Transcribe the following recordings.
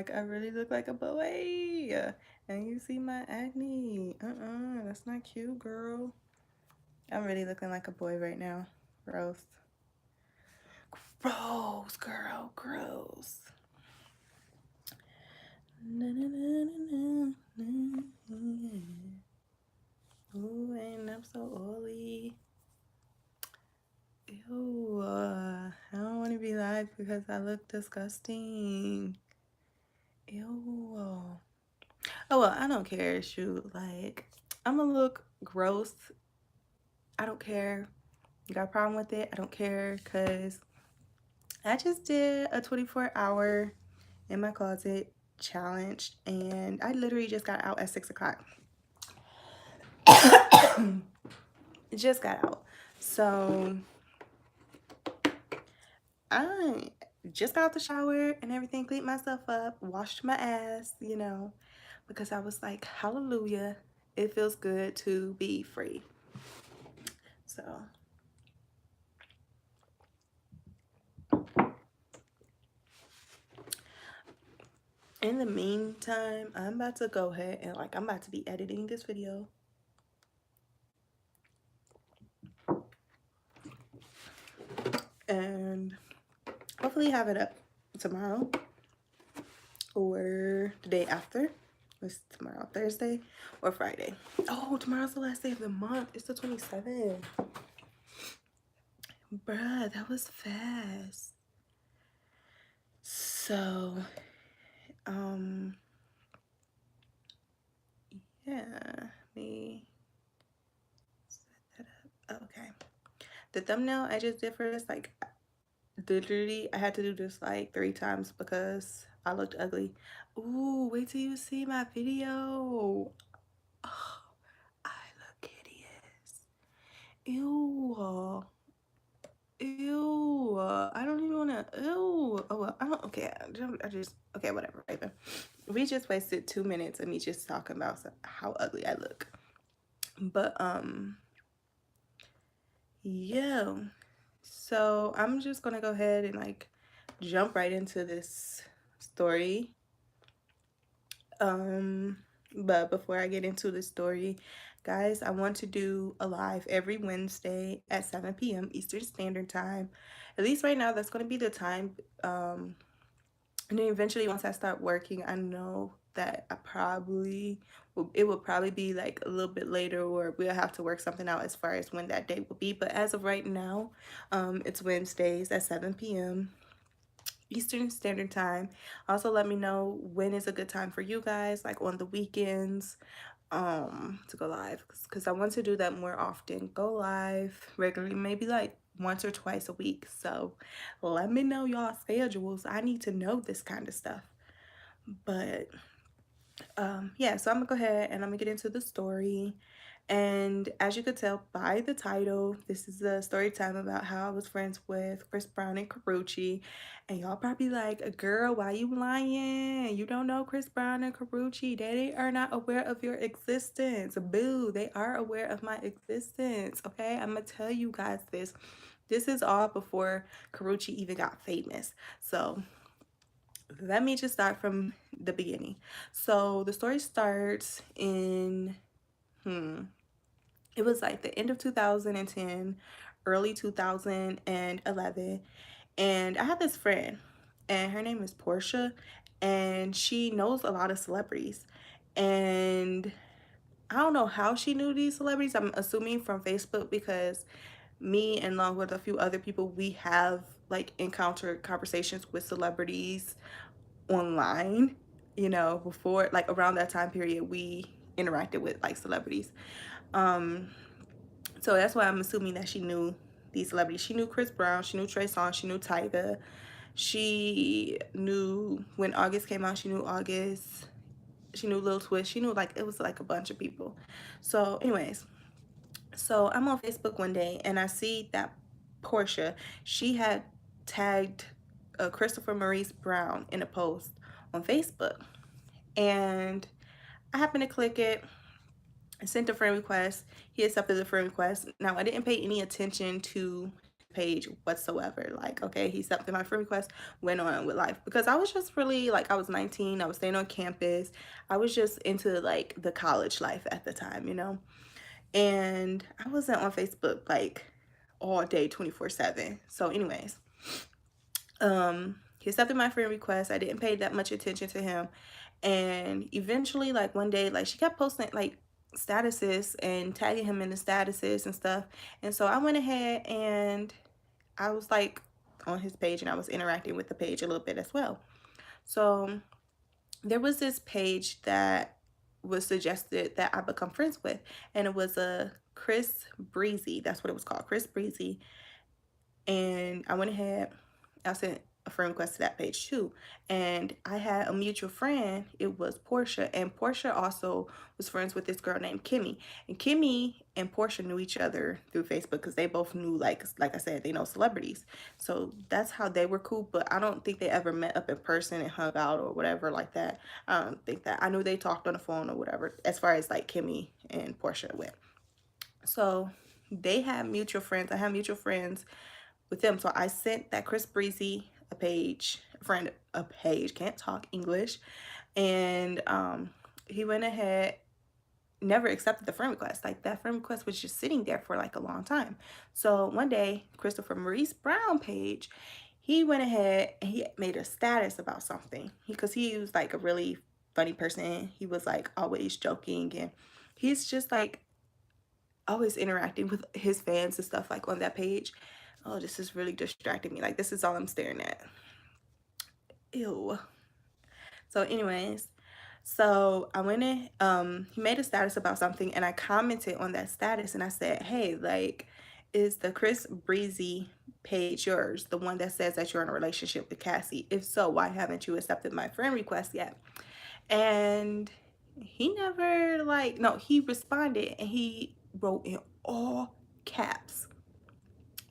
like I really look like a boy. And you see my acne. That's not cute, girl. I'm really looking like a boy right now. Gross. Gross, girl. Gross. Na, na, na, na, na, na. Ooh, and I'm so oily. Ew. I don't want to be live because I look disgusting. Ew. Oh well, I don't care. Shoot, like I'm gonna look gross. I don't care. You got a problem with it? I don't care because I just did a 24-hour in my closet challenge and I literally just got out at 6 o'clock. Just got out. So I just got out the shower and everything, cleaned myself up, washed my ass, because I was like, hallelujah, it feels good to be free. So in the meantime, I'm about to go ahead and I'm about to be editing this video. And hopefully have it up tomorrow or the day after. What's tomorrow? Thursday or Friday? Oh, tomorrow's the last day of the month. It's the 27th. Bruh, that was fast. So, yeah, let me set that up. Okay. The thumbnail I just did for this, literally, I had to do this 3 times because I looked ugly. Ooh, wait till you see my video. Oh, I look hideous. Ew. Ew. I don't even want to. Ew. Oh, well, I don't. Okay. I just. Okay, whatever, baby. We just wasted 2 minutes of me just talking about how ugly I look. But, yeah. So I'm just gonna go ahead and jump right into this story. But before I get into the story, guys, I want to do a live every Wednesday at 7 p.m. Eastern Standard Time. At least right now, that's gonna be the time. And then eventually, once I start working, I know that it will probably be a little bit later, or we'll have to work something out as far as when that day will be. But as of right now, it's Wednesdays at 7 p.m. Eastern Standard Time. Also, let me know when is a good time for you guys, on the weekends, to go live, because I want to do that more often. Go live regularly, maybe once or twice a week. So let me know y'all schedules. I need to know this kind of stuff. But yeah, so I'm gonna go ahead and I'm gonna get into the story. And as you could tell by the title, this is a story time about how I was friends with Chris Brown and Karrueche. And y'all probably like, girl, why you lying? You don't know Chris Brown and Karrueche. They are not aware of your existence. Boo, they are aware of my existence. Okay, I'm gonna tell you guys this. This is all before Karrueche even got famous. So let me just start from the beginning. So the story starts in it was the end of 2010, early 2011. And I have this friend, and her name is Portia, and she knows a lot of celebrities. And I don't know how she knew these celebrities. I'm assuming from Facebook, because me and along with a few other people, we have encountered conversations with celebrities online, before around that time period we interacted with celebrities. So that's why I'm assuming that she knew these celebrities. She knew Chris Brown, she knew Trey Songz, she knew Tyga, she knew when August came out, she knew August, she knew Lil Twist, she knew it was a bunch of people. So anyways, so I'm on Facebook one day and I see that Portia, she had tagged Christopher Maurice Brown in a post on Facebook. And I happened to click it. I sent a friend request. He accepted the friend request. Now, I didn't pay any attention to page whatsoever. Like, okay, he accepted my friend request, went on with life. Because I was just really, like, I was 19, I was staying on campus. I was just into, like, the college life at the time, you know? And I wasn't on Facebook, like, all day 24/7. So anyways, he accepted my friend request. I didn't pay that much attention to him. And eventually, like, one day, like, she kept posting, like, statuses and tagging him in the statuses and stuff. And so I went ahead and I was, like, on his page, and I was interacting with the page a little bit as well. So there was this page that was suggested that I become friends with, and it was a Chris Breezy. That's what it was called, Chris Breezy. And I went ahead, I sent a friend request to that page too. And I had a mutual friend, it was Portia, and Portia also was friends with this girl named Kimmy. And Kimmy and Portia knew each other through Facebook because they both knew, like I said, they know celebrities. So that's how they were cool, but I don't think they ever met up in person and hung out or whatever like that. I don't think that. I knew they talked on the phone or whatever, as far as like Kimmy and Portia went. So they had mutual friends. I had mutual friends with them. So I sent that Chris Breezy a page, can't talk English. And he went ahead, never accepted the friend request. Like, that friend request was just sitting there for like a long time. So one day, Christopher Maurice Brown page, he went ahead and he made a status about something. Because he was like a really funny person. He was like always joking, and he's just like always interacting with his fans and stuff like on that page. Oh, this is really distracting me. Like, this is all I'm staring at. Ew. So anyways, so I went in, he made a status about something, and I commented on that status, and I said, hey, like, is the Chris Breezy page yours, the one that says that you're in a relationship with Cassie? If so, why haven't you accepted my friend request yet? And he never, like, no, he responded, and he wrote in all caps.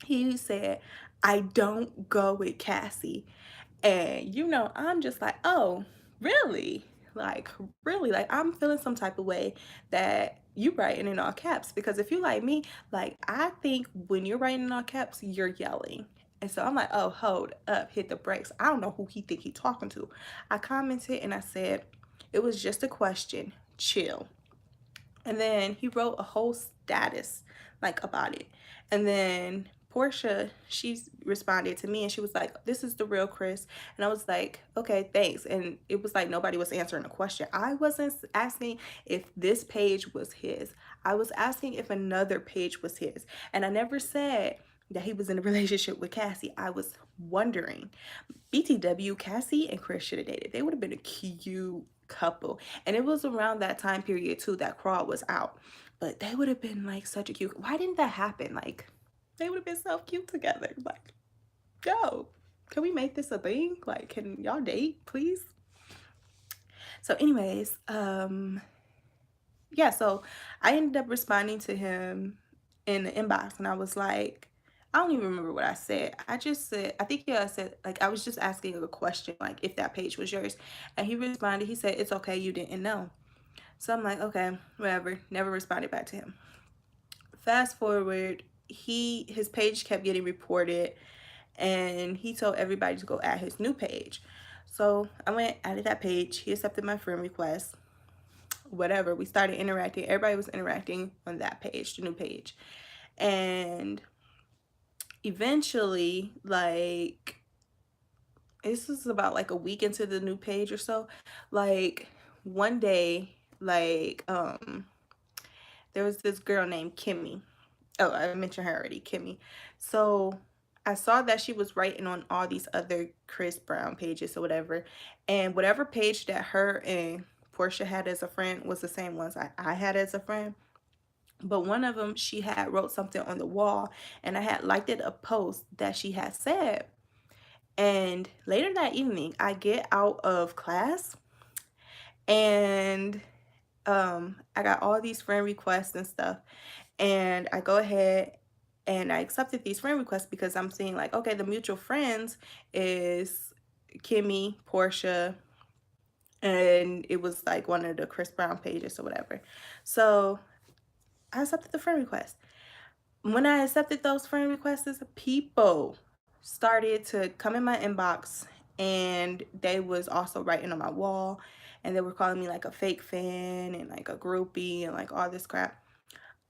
He said, I don't go with Cassie. And, you know, I'm just like, oh, really? Like, really? Like, I'm feeling some type of way that you writing in all caps. Because if you like me, like, I think when you're writing in all caps, you're yelling. And so I'm like, oh, hold up, hit the brakes. I don't know who he think he talking to. I commented and I said, it was just a question. Chill. And then he wrote a whole status like about it. And then Portia, she responded to me and she was like, this is the real Chris. And I was like, okay, thanks. And it was like nobody was answering the question. I wasn't asking if this page was his. I was asking if another page was his. And I never said that he was in a relationship with Cassie. I was wondering. BTW, Cassie and Chris should have dated. They would have been a cute couple. And it was around that time period too that Crawl was out. But they would have been like such a cute. Why didn't that happen? Like, they would have been so cute together. Like, yo, can we make this a thing? Like, can y'all date, please? So anyways, yeah, so I ended up responding to him in the inbox, and I was like, I don't even remember what I said. I just said, I think, yeah, I said, like, I was just asking a question, like, if that page was yours. And he responded, he said, it's okay, you didn't know. So I'm like, okay, whatever. Never responded back to him. Fast forward, his page kept getting reported, and he told everybody to go add his new page. So I went, added that page. He accepted my friend request. Whatever, we started interacting. Everybody was interacting on that page, the new page. And eventually, like, this was about like a week into the new page or so, like, one day, like, there was this girl named Kimmy. Oh, I mentioned her already, Kimmy. So I saw that she was writing on all these other Chris Brown pages or whatever, and whatever page that her and Portia had as a friend was the same ones I had as a friend. But one of them, she had wrote something on the wall, and I had liked it, a post that she had said. And later that evening, I get out of class, and I got all these friend requests and stuff, and I go ahead and I accepted these friend requests because I'm seeing like, okay, the mutual friends is Kimmy, Portia, and it was like one of the Chris Brown pages or whatever. So I accepted the friend request. when I accepted those friend requests, people started to come in my inbox, and they was also writing on my wall, and they were calling me like a fake fan and like a groupie and like all this crap.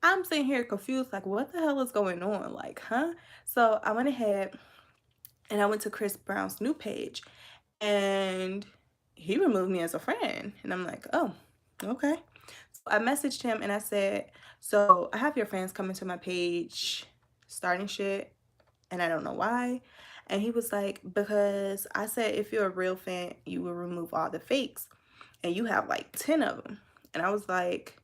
I'm sitting here confused, like, what the hell is going on? Like, huh? So I went ahead and I went to Chris Brown's new page, and he removed me as a friend. And I'm like, oh, okay. So I messaged him and I said, so I have your fans coming to my page starting shit, and I don't know why. And he was like, because I said if you're a real fan, you will remove all the fakes, and you have like 10 of them. And I was like,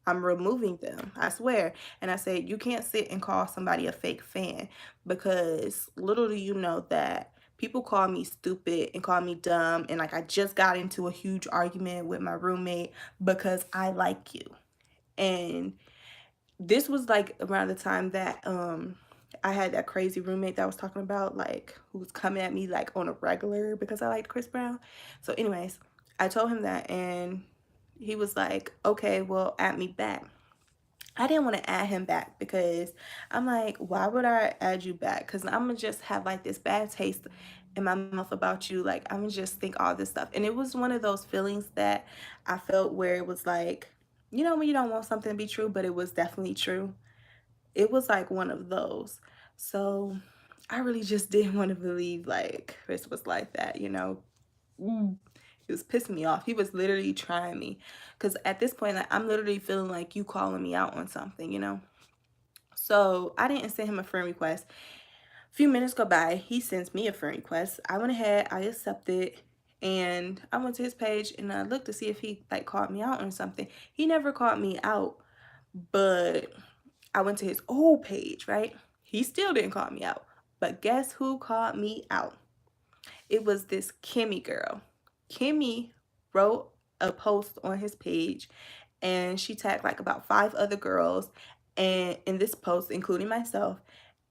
I'm removing them, I swear. And I said, you can't sit and call somebody a fake fan, because little do you know that people call me stupid and call me dumb. And like, I just got into a huge argument with my roommate because I like you. And this was like around the time that I had that crazy roommate that I was talking about, like, who was coming at me like on a regular because I liked Chris Brown. So anyways, I told him that, and he was like, okay, well, add me back. I didn't want to add him back because I'm like, why would I add you back? Because I'm gonna just have like this bad taste in my mouth about you. Like, I'm gonna just think all this stuff. And it was one of those feelings that I felt where it was like, you know, when you don't want something to be true, but it was definitely true. It was like one of those. So I really just didn't want to believe like Chris was like that, you know. He was pissing me off. He was literally trying me. Because at this point, like, I'm literally feeling like you calling me out on something, you know. So I didn't send him a friend request. A few minutes go by. He sends me a friend request. I went ahead. I accepted. And I went to his page and I looked to see if he like called me out on something. He never called me out. But I went to his old page, right? He still didn't call me out. But guess who called me out? It was this Kimmy girl. Kimmy wrote a post on his page, and she tagged like about 5 other girls, and in this post, including myself,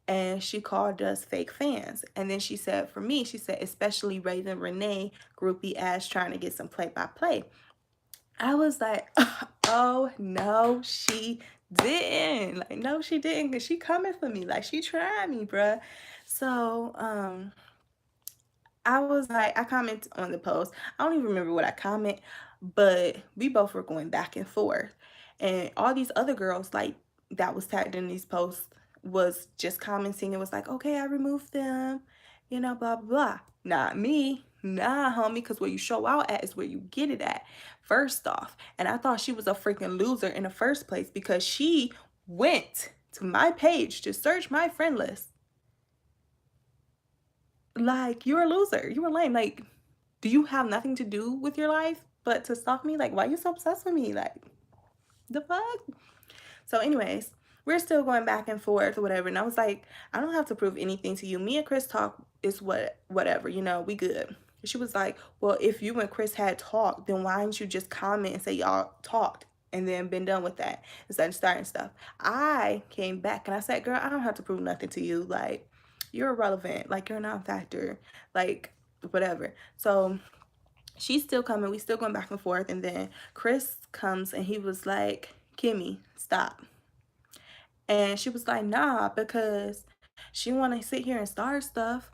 and she called us fake fans. And then she said, for me, she said, especially Raven Renee, groupie ass trying to get some play by play. I was like, oh no, she didn't. Like, no, she didn't, because she coming for me. Like, she trying me, bruh. So I was like, I comment on the post. I don't even remember what I comment, but we both were going back and forth. And all these other girls, like, that was tagged in these posts, was just commenting. It was like, okay, I removed them, you know, blah, blah, blah. Not me. Nah, homie, because where you show out at is where you get it at, first off. And I thought she was a freaking loser in the first place because she went to my page to search my friend list. Like, you're a loser. You were lame. Like, do you have nothing to do with your life but to stalk me? Like, why are you so obsessed with me? Like, the fuck? So anyways, we're still going back and forth or whatever. And I was like, I don't have to prove anything to you. Me and Chris talk is whatever, you know, we good. She was like, well, if you and Chris had talked, then why didn't you just comment and say y'all talked and then been done with that instead of starting stuff? I came back and I said, girl, I don't have to prove nothing to you. Like, you're irrelevant. Like, you're a non-factor. Like, whatever. So she's still coming. We still going back and forth. And then Chris comes and he was like, Kimmy, stop. And she was like, nah, because she want to sit here and start stuff.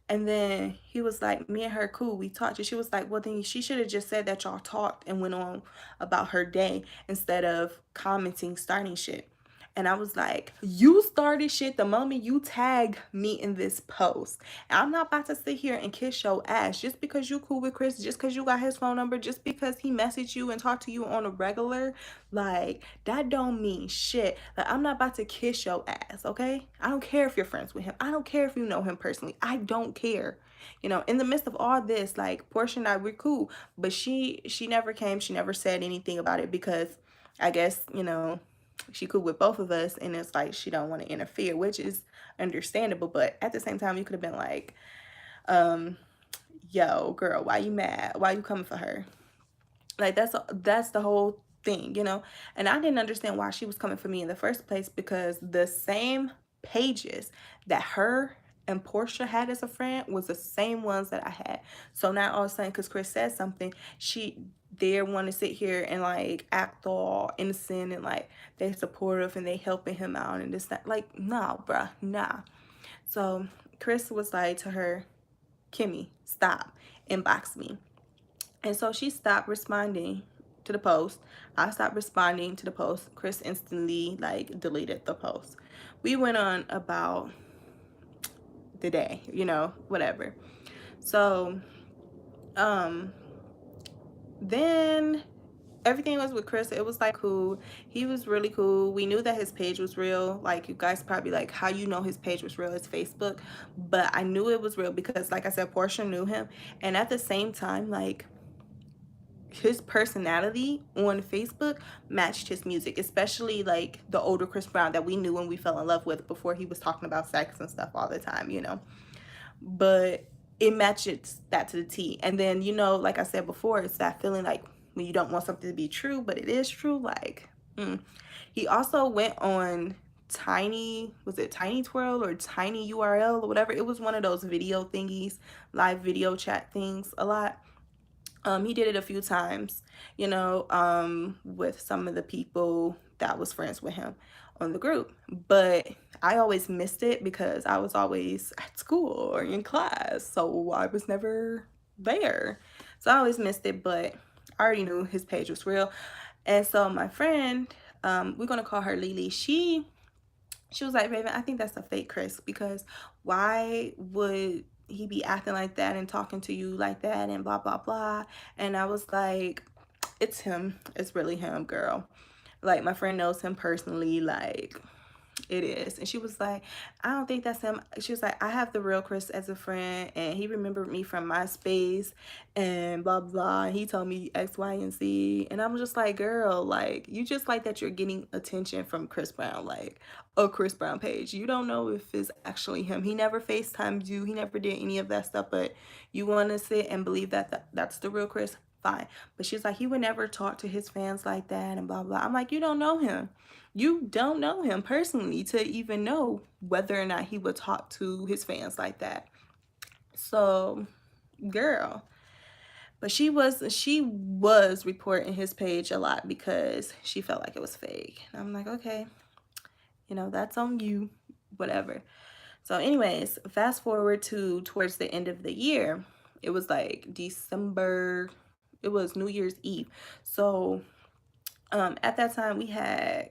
And then he was like, me and her cool, we talked. And she was like, well, then she should have just said that y'all talked and went on about her day instead of commenting, starting shit. And I was like, you started shit the moment you tag me in this post. And I'm not about to sit here and kiss your ass just because you cool with Chris, just because you got his phone number, just because he messaged you and talked to you on a regular. Like, that don't mean shit. Like, I'm not about to kiss your ass, okay? I don't care if you're friends with him. I don't care if you know him personally. I don't care. You know, in the midst of all this, like, Portia and I, we're cool. But she never came. She never said anything about it because I guess, you know, she cool with both of us, and it's like she don't want to interfere, which is understandable. But at the same time, you could have been like, yo, girl, why you mad? Why you coming for her? Like, that's the whole thing, you know. And I didn't understand why she was coming for me in the first place, because the same pages that her and Portia had as a friend was the same ones that I had. So now all of a sudden, because Chris said something, they want to sit here and like act all innocent and like they supportive and they helping him out and this that. Like, nah, bruh, nah. So Chris was like to her, Kimmy, stop, inbox me. And so she stopped responding to the post. I stopped responding to the post. Chris instantly like deleted the post. We went on about the day, you know, whatever. So then everything was with Chris. It was like cool. He was really cool. We knew that his page was real. Like, you guys probably like, how you know his page was real? It's Facebook. But I knew it was real because, like I said, Portia knew him. And at the same time, like, his personality on Facebook matched his music, especially like the older Chris Brown that we knew and we fell in love with before he was talking about sex and stuff all the time, you know. But it matches that to the T. And then, you know, like I said before, it's that feeling like when you don't want something to be true, but it is true. Like, he also went on Tiny, was it Tiny Twirl or Tiny URL or whatever? It was one of those video thingies, live video chat things a lot. He did it a few times, you know, with some of the people that was friends with him on the group. But I always missed it because I was always at school or in class, so I was never there. So I always missed it, but I already knew his page was real. And so my friend, we're gonna call her Lily, she was like, Raven, I think that's a fake Chris, because why would he be acting like that and talking to you like that and blah, blah, blah. And I was like, it's him. It's really him, girl. Like, my friend knows him personally. Like, it is. And she was like, I don't think that's him. She was like, I have the real Chris as a friend and he remembered me from MySpace and blah blah. He told me X, Y, and Z. And I'm just like, girl, like, you just like that you're getting attention from Chris Brown, like a Chris Brown page. You don't know if it's actually him. He never FaceTimed you. He never did any of that stuff, but you want to sit and believe that that's the real Chris, fine. But she's like, he would never talk to his fans like that and blah blah. I'm like, you don't know him. You don't know him personally to even know whether or not he would talk to his fans like that. So, girl. But she was reporting his page a lot because she felt like it was fake. And I'm like, okay, you know, that's on you, whatever. So anyways, fast forward to towards the end of the year. It was like December, it was New Year's Eve. So at that time we had,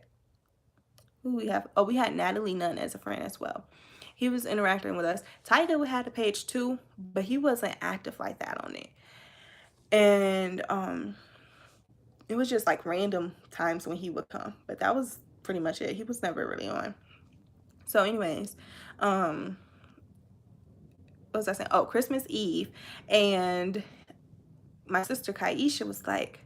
who we have? Oh, we had Natalie Nunn as a friend as well. He was interacting with us. Tyga had a page too, but he wasn't active like that on it. And it was just like random times when he would come, but that was pretty much it. He was never really on. So anyways, what was I saying? Oh, Christmas Eve, and my sister Kaisha was like,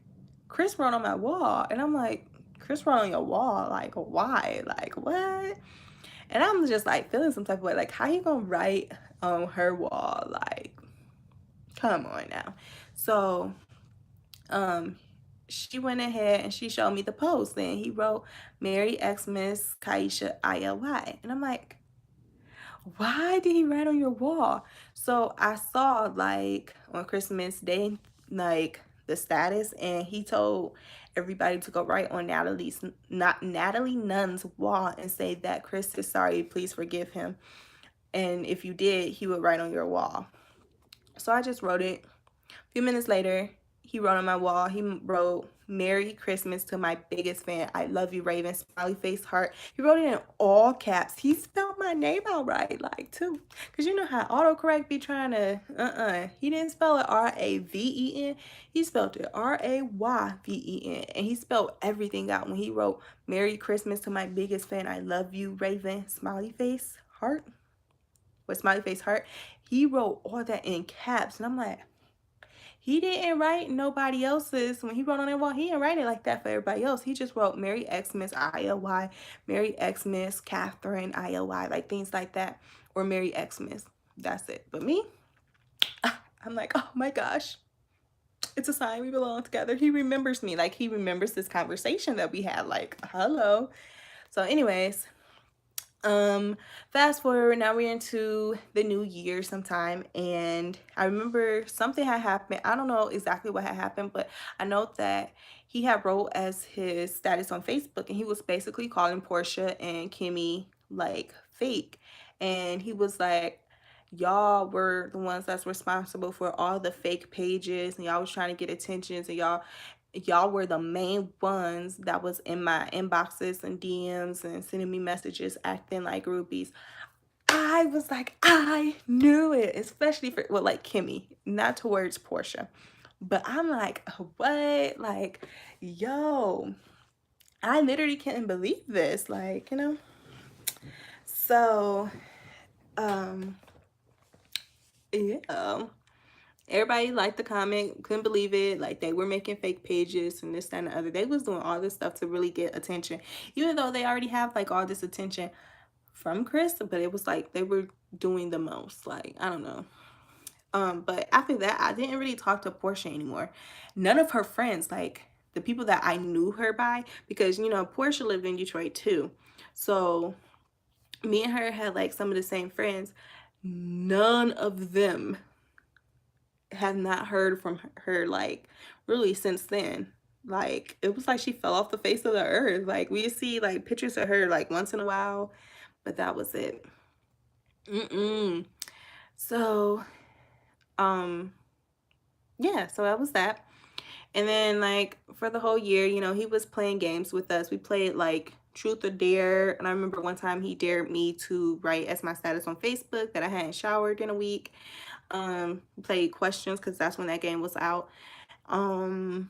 Chris wrote on my wall. And I'm like, Chris wrote on your wall? Like, why? Like, what? And I'm just like feeling some type of way. Like, how you gonna write on her wall? Like, come on now. So, she went ahead and she showed me the post. And he wrote, Merry Xmas, Kaisha, ILY. And I'm like, why did he write on your wall? So I saw like on Christmas Day, like the status, and he told everybody to go write on Natalie Nunn's wall and say that Chris is sorry, please forgive him. And if you did, he would write on your wall. So I just wrote it. A few minutes later, he wrote on my wall. He wrote, Merry Christmas to my biggest fan. I love you, Raven. Smiley face heart. He wrote it in all caps. He spelled my name out right, like, too. Because you know how autocorrect be trying to, He didn't spell it R-A-V-E-N. He spelled it R-A-Y-V-E-N. And he spelled everything out when he wrote, Merry Christmas to my biggest fan. I love you, Raven. Smiley face heart. With smiley face heart. He wrote all that in caps. And I'm like, he didn't write nobody else's. When he wrote on their wall, he didn't write it like that for everybody else. He just wrote Merry Xmas, ILY, Merry Xmas, Catherine, ILY, like things like that. Or Merry Xmas. That's it. But me, I'm like, oh my gosh. It's a sign we belong together. He remembers me. Like, he remembers this conversation that we had. Like, hello. So anyways, Um, Fast forward, now we're into the new year sometime, and I remember something had happened. I don't know exactly what had happened, but I know that he had wrote as his status on Facebook, and he was basically calling Portia and Kimmy like fake. And he was like, y'all were the ones that's responsible for all the fake pages, and y'all was trying to get attentions, and y'all were the main ones that was in my inboxes and DMs and sending me messages acting like groupies. I was like, I knew it, especially for, well, like Kimmy, not towards Portia. But I'm like, what? Like, yo, I literally couldn't believe this. Like, So, um, yeah. Everybody liked the comment, couldn't believe it. Like, they were making fake pages and this, that, and the other. They was doing all this stuff to really get attention, even though they already have like all this attention from Chris. But it was like they were doing the most. Like, I don't know. But after that, I didn't really talk to Portia anymore. None of her friends, like the people that I knew her by, because Portia lived in Detroit too. So me and her had like some of the same friends. None of them have not heard from her like really since then. Like, it was like she fell off the face of the earth. Like, we see like pictures of her like once in a while, but that was it. So yeah, so that was that. And then like for the whole year, he was playing games with us. We played like truth or dare, and I remember one time he dared me to write as my status on Facebook that I hadn't showered in a week. Played questions because that's when that game was out. Yeah,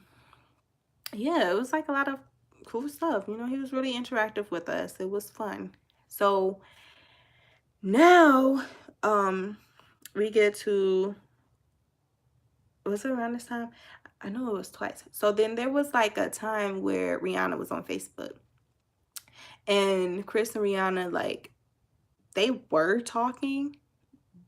it was like a lot of cool stuff. He was really interactive with us. It was fun. So now, we get to, was it around this time? I know it was twice. So then there was like a time where Rihanna was on Facebook, and Chris and Rihanna, like, they were talking,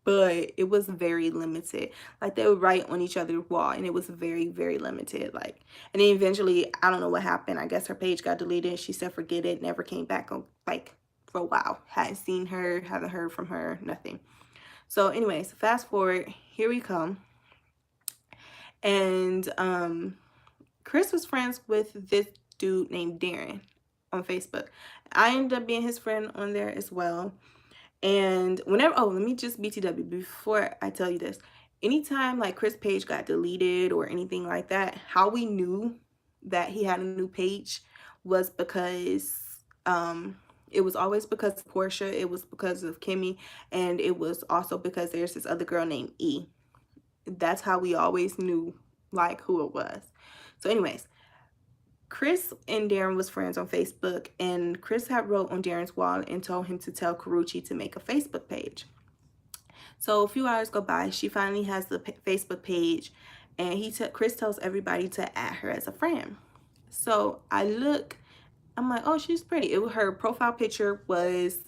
but it was very limited. Like, they would write on each other's wall, and it was very, very limited. Like, and then eventually, I don't know what happened. I guess her page got deleted. She said forget it, never came back on, like, for a while. Hadn't seen her, haven't heard from her, nothing. So anyways, fast forward, here we come. And Chris was friends with this dude named Darren on Facebook. I ended up being his friend on there as well. And whenever, oh, let me just BTW before I tell you this. Anytime like Chris' page got deleted or anything like that, how we knew that he had a new page was because it was always because of Portia, it was because of Kimmy, and it was also because there's this other girl named E. That's how we always knew like who it was. So anyways, Chris and Darren was friends on Facebook, and Chris had wrote on Darren's wall and told him to tell Karrueche to make a Facebook page. So a few hours go by, she finally has the Facebook page, and Chris tells everybody to add her as a friend. So I look, I'm like, oh, she's pretty. Her profile picture was,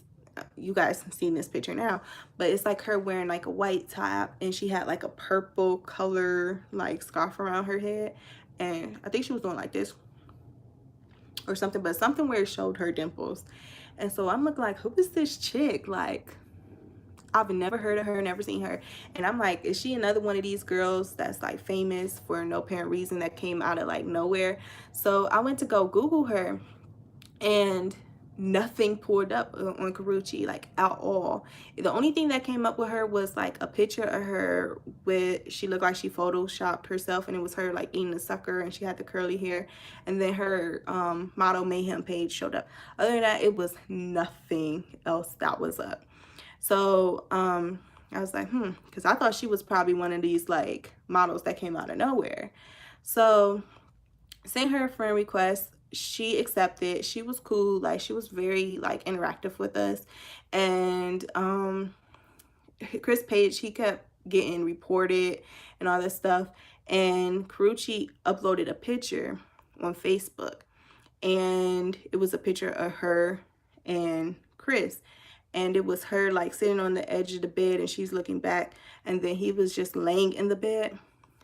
you guys have seen this picture now, but it's like her wearing like a white top, and she had like a purple color like scarf around her head, and I think she was doing like this or something, but something where it showed her dimples. And so I'm looking like, who is this chick? Like, I've never heard of her, never seen her. And I'm like, is she another one of these girls that's like famous for no apparent reason that came out of like nowhere? So I went to go Google her, and nothing pulled up on Karrueche like at all. The only thing that came up with her was like a picture of her with, she looked like she photoshopped herself, and it was her like eating a sucker, and she had the curly hair, and then her Model Mayhem page showed up. Other than that, it was nothing else that was up. So I was like, because I thought she was probably one of these like models that came out of nowhere. So sent her a friend request. She accepted. She was cool. Like, she was very like interactive with us. And Chris Page, he kept getting reported and all this stuff. And Karrueche uploaded a picture on Facebook, and it was a picture of her and Chris, and it was her like sitting on the edge of the bed, and she's looking back, and then he was just laying in the bed.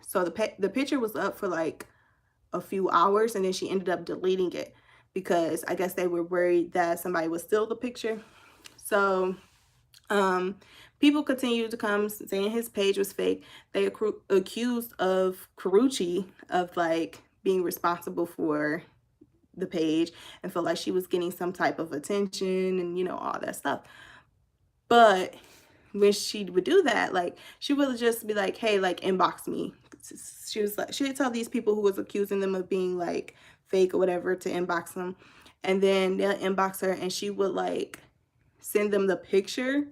So the picture was up for like a few hours, and then she ended up deleting it because I guess they were worried that somebody would steal the picture. So people continued to come saying his page was fake. They accused of Karrueche of like being responsible for the page and felt like she was getting some type of attention and all that stuff. But when she would do that, like she would just be like, hey, like inbox me. She was like, she would tell these people who was accusing them of being like fake or whatever to inbox them, and then they'll inbox her and she would like send them the picture,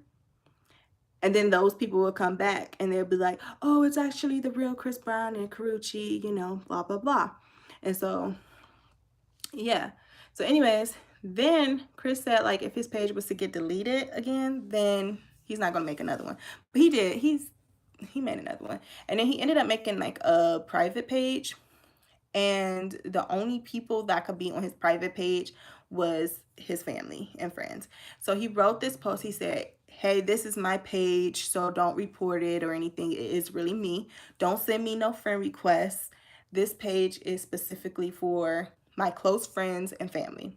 and then those people will come back and they'll be like, oh, it's actually the real Chris Brown and Karrueche, blah blah blah. And so yeah. So anyways, then Chris said like if his page was to get deleted again, then he's not gonna make another one. But he did. He made another one. And then he ended up making like a private page. And the only people that could be on his private page was his family and friends. So he wrote this post. He said, hey, this is my page, so don't report it or anything. It is really me. Don't send me no friend requests. This page is specifically for my close friends and family.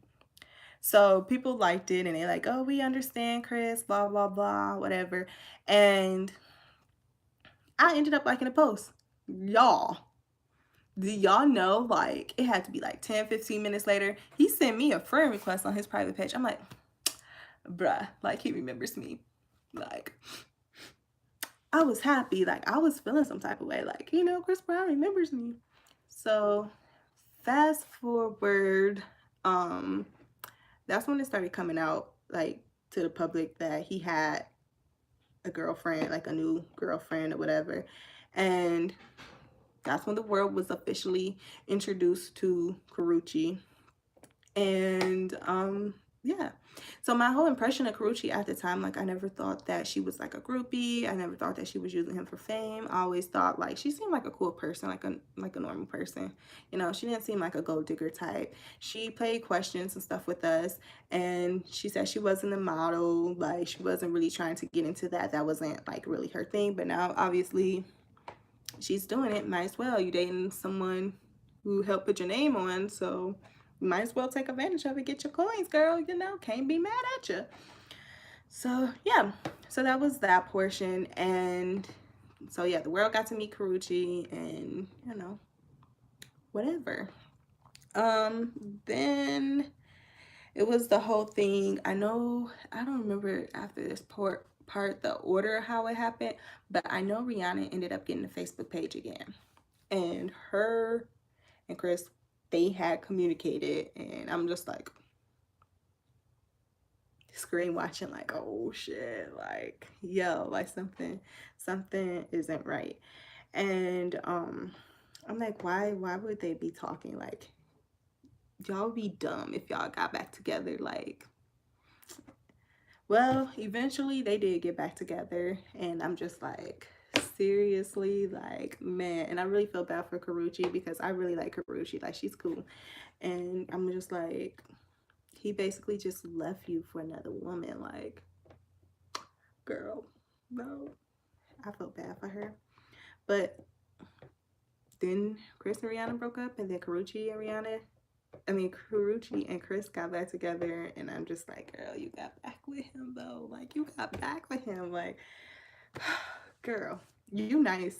So people liked it and they're like, oh, we understand, Chris, blah, blah, blah, whatever. And I ended up liking a post. Y'all, do y'all know, like, it had to be like 10-15 minutes later, he sent me a friend request on his private page. I'm like, bruh, like, he remembers me. Like, I was happy. Like, I was feeling some type of way. Like, Chris Brown remembers me. So, fast forward, that's when it started coming out, like, to the public that he had a girlfriend, like a new girlfriend or whatever. And that's when the world was officially introduced to Karrueche. And yeah. So my whole impression of Karrueche at the time, like I never thought that she was like a groupie. I never thought that she was using him for fame. I always thought like she seemed like a cool person, like a normal person. She didn't seem like a gold digger type. She played questions and stuff with us, and she said she wasn't a model, like she wasn't really trying to get into that. That wasn't like really her thing. But now obviously she's doing it. Might as well. You dating someone who helped put your name on, so you might as well take advantage of it. Get your coins, girl. Can't be mad at you. So yeah, so that was that portion. And so yeah, the world got to meet Karrueche and whatever. Then it was the whole thing. I don't remember after this part the order how it happened, but I know Rihanna ended up getting a Facebook page again, and her and Chris, they had communicated, and I'm just like screen watching like, oh shit, like yo, like something isn't right. And I'm like, why would they be talking? Like, y'all would be dumb if y'all got back together. Like, well, eventually they did get back together, and I'm just like, seriously, like, man. And I really feel bad for Karrueche because I really like Karrueche. Like, she's cool. And I'm just like, he basically just left you for another woman. Like, girl, no. I felt bad for her. But then Chris and Rihanna broke up, and then Karrueche and Chris got back together, and I'm just like, girl, you got back with him though. Like, you got back with him. Like, girl, you nice.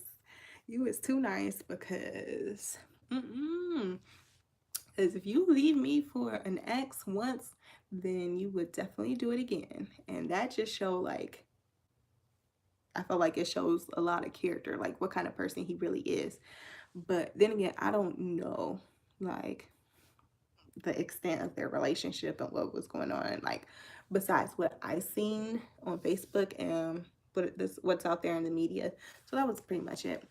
You is too nice because because if you leave me for an ex once, then you would definitely do it again. And that just showed like, I feel like it shows a lot of character, like what kind of person he really is. But then again, I don't know like the extent of their relationship and what was going on, like besides what I seen on Facebook and what's out there in the media. So that was pretty much it.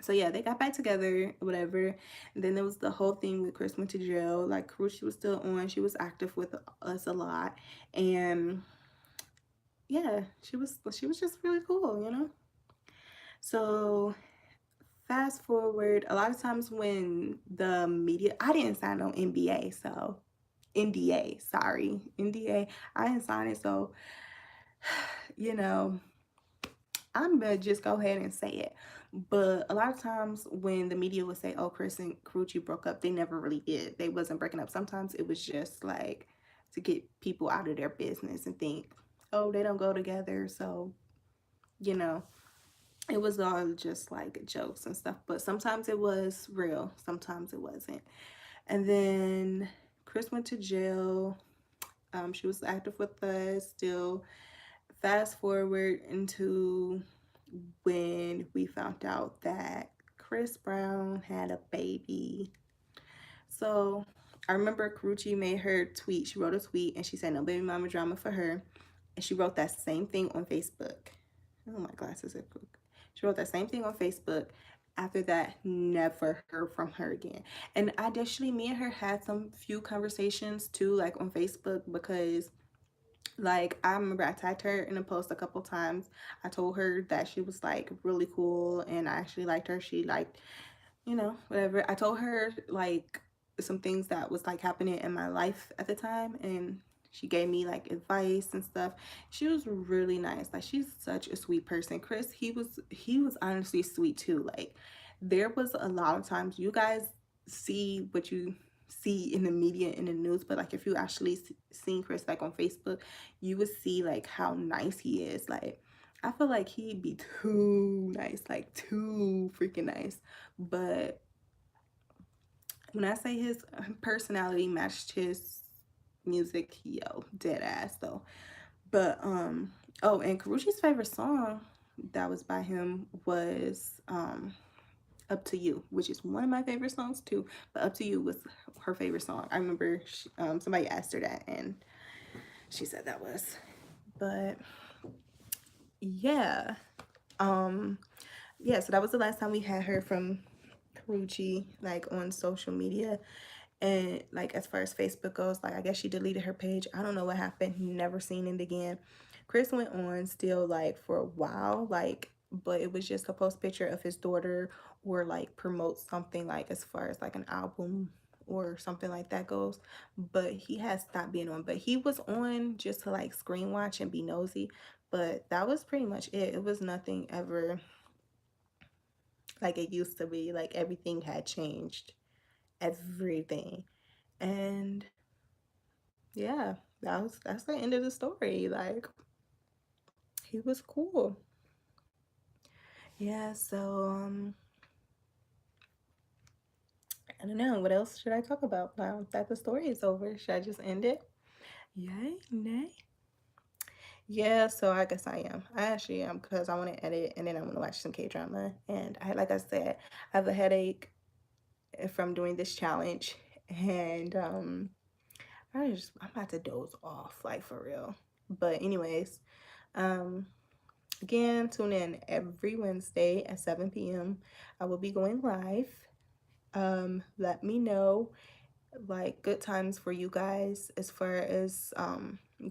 So yeah, they got back together, whatever. And then there was the whole thing with Chris went to jail. Like, Karrueche was still on. She was active with us a lot. And yeah, she was just really cool. So fast forward, a lot of times when the media, I didn't sign no NBA, so NDA, sorry, NDA, I didn't sign it. So, I'm gonna just go ahead and say it. But a lot of times when the media would say, oh, Chris and Karrueche broke up, they never really did. They wasn't breaking up. Sometimes it was just like to get people out of their business and think, oh, they don't go together. So, you know, it was all just like jokes and stuff. But sometimes it was real, sometimes it wasn't. And then Chris went to jail. She was active with us still. Fast forward into when we found out that Chris Brown had a baby. So I remember Karrueche made her tweet. She wrote a tweet and she said, no baby mama drama for her. And she wrote that same thing on Facebook. Oh, my glasses are crooked. She wrote that same thing on Facebook. After that, never heard from her again. And additionally, me and her had some few conversations too, like on Facebook, because like I remember I tagged her in a post a couple times. I told her that she was like really cool and I actually liked her. She liked, you know, whatever. I told her like some things that was like happening in my life at the time, and she gave me like advice and stuff. She was really nice. Like she's such a sweet person. Chris, he was honestly sweet too. Like there was a lot of times you guys see what you see in the media in the news, but like if you actually seen Chris like on Facebook, you would see like how nice he is. Like I feel like he'd be too nice, like too freaking nice. But when I say his personality matched his music, yo, dead ass though. But oh, and Karrueche's favorite song that was by him was Up to You, which is one of my favorite songs too. But Up to You was her favorite song. I remember somebody asked her that and she said that was. But yeah. Um yeah, so that was the last time we had heard from Karrueche like on social media. And like as far as Facebook goes, like I guess she deleted her page. I don't know what happened. Never seen it again. Chris went on still like for a while, like, but it was just a post picture of his daughter or like promote something like as far as like an album or something like that goes. But he has stopped being on. But he was on just to like screen watch and be nosy. But that was pretty much it. It was nothing ever like it used to be. Like everything had changed. Everything. And yeah, that's the end of the story. Like he was cool. Yeah, so I don't know, what else should I talk about now that the story is over? Should I just end it? Yay, nay. Yeah, so I guess I am. I actually am because I want to edit and then I want to watch some K drama. And I, like I said, I have a headache from doing this challenge, and I'm about to doze off, like for real. But anyways, um, again, tune in every Wednesday at 7 p.m. I will be going live. Let me know like good times for you guys as far as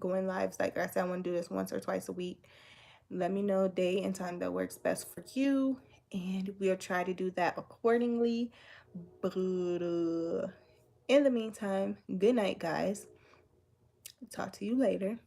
going lives. Like I said, I want to do this once or twice a week. Let me know day and time that works best for you, and we'll try to do that accordingly. But in the meantime, good night, guys. Talk to you later.